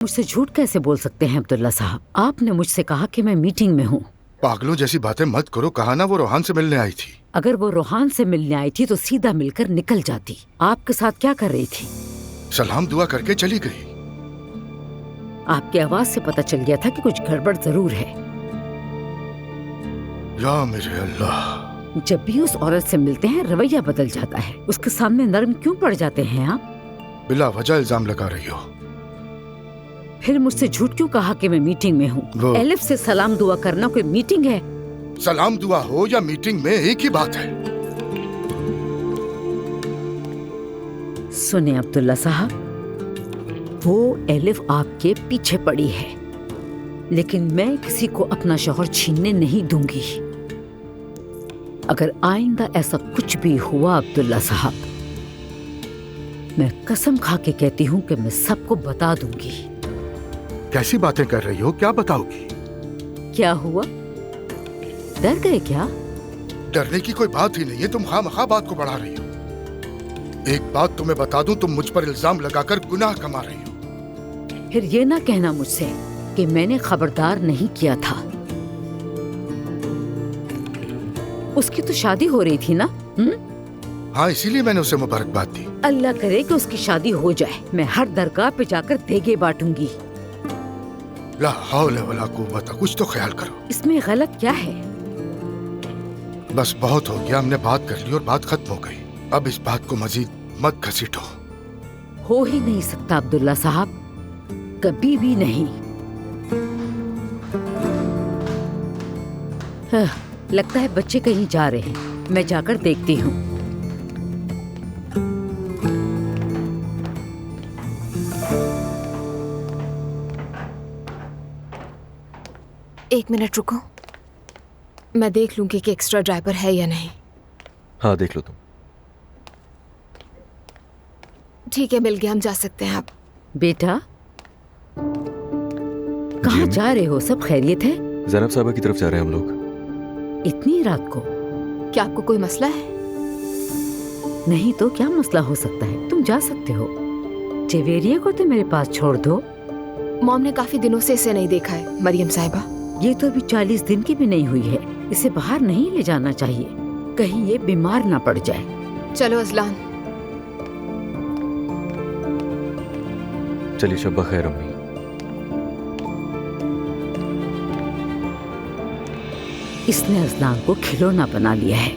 मुझसे झूठ कैसे बोल सकते हैं अब्दुल्ला साहब? आपने मुझसे कहा कि मैं मीटिंग में हूँ। पागलों जैसी बातें मत करो। कहा ना वो रोहान से मिलने आई थी। अगर वो रोहान से मिलने आई थी तो सीधा मिलकर निकल जाती। आपके साथ क्या कर रही थी? सलाम दुआ करके चली गई। आपकी आवाज से पता चल गया था कि कुछ गड़बड़ जरूर है। या मेरे अल्लाह, जब भी उस औरत से मिलते हैं रवैया बदल जाता है। उसके सामने नरम क्यों पड़ जाते हैं आप? बिला वजह इल्जाम लगा रही हो। फिर मुझसे झूठ क्यों कहा कि मैं मीटिंग में हूँ? एलिफ से सलाम दुआ करना कोई मीटिंग है? सलाम दुआ हो या मीटिंग में एक ही बात है। सुने अब्दुल्ला साहब, वो एलिफ आपके पीछे पड़ी है, लेकिन मैं किसी को अपना शौहर छीनने नहीं दूंगी। अगर आइंदा ऐसा कुछ भी हुआ अब्दुल्ला साहब, मैं कसम खा के कहती हूँ कि मैं सबको बता दूंगी। कैसी बातें कर रही हो? क्या बताओगी? क्या हुआ? डर गए क्या? डरने की कोई बात ही नहीं है। तुम खामखा बात को बढ़ा रही हो। एक बात तुम्हें बता दूं, तुम मुझ पर इल्जाम लगाकर गुनाह कमा रही हो। फिर ये ना कहना मुझसे कि मैंने खबरदार नहीं किया था। उसकी तो शादी हो रही थी ना? हाँ, इसीलिए मैंने उसे मुबारकबाद दी। अल्लाह करे कि उसकी शादी हो जाए। मैं हर दरगाह पे जाकर देगे बांटूंगी। ला हौला वला कुव्वता, कुछ तो ख्याल करो। इसमें गलत क्या है? बस बहुत हो गया। हमने बात कर ली और बात खत्म हो गई। अब इस बात को मजीद मत घसीटो। हो ही नहीं सकता अब्दुल्ला साहब, कभी भी नहीं। लगता है बच्चे कहीं जा रहे हैं। मैं जाकर देखती हूँ। एक मिनट रुको, मैं देख लूंगी कि एक्स्ट्रा ड्राइवर है या नहीं। हाँ, देख लो तुम। ठीक है, मिल गया, हम जा सकते हैं। आप बेटा कहाँ जा रहे हो? सब खैरियत है? ज़ैनब साहबा की तरफ जा रहे हैं हम लोग। इतनी रात को? क्या आपको कोई मसला है? नहीं तो क्या मसला हो सकता है? तुम जा सकते हो। जवेरिया को तो मेरे पास छोड़ दो। मॉम ने काफी दिनों से इसे नहीं देखा है। मरियम साहिबा, ये तो अभी 40 दिन की भी नहीं हुई है। इसे बाहर नहीं ले जाना चाहिए, कहीं ये बीमार ना पड़ जाए। चलो अजलान। चलिए, शब्बा खैर अम्मी। इसने अजलान को खिलौना बना लिया है।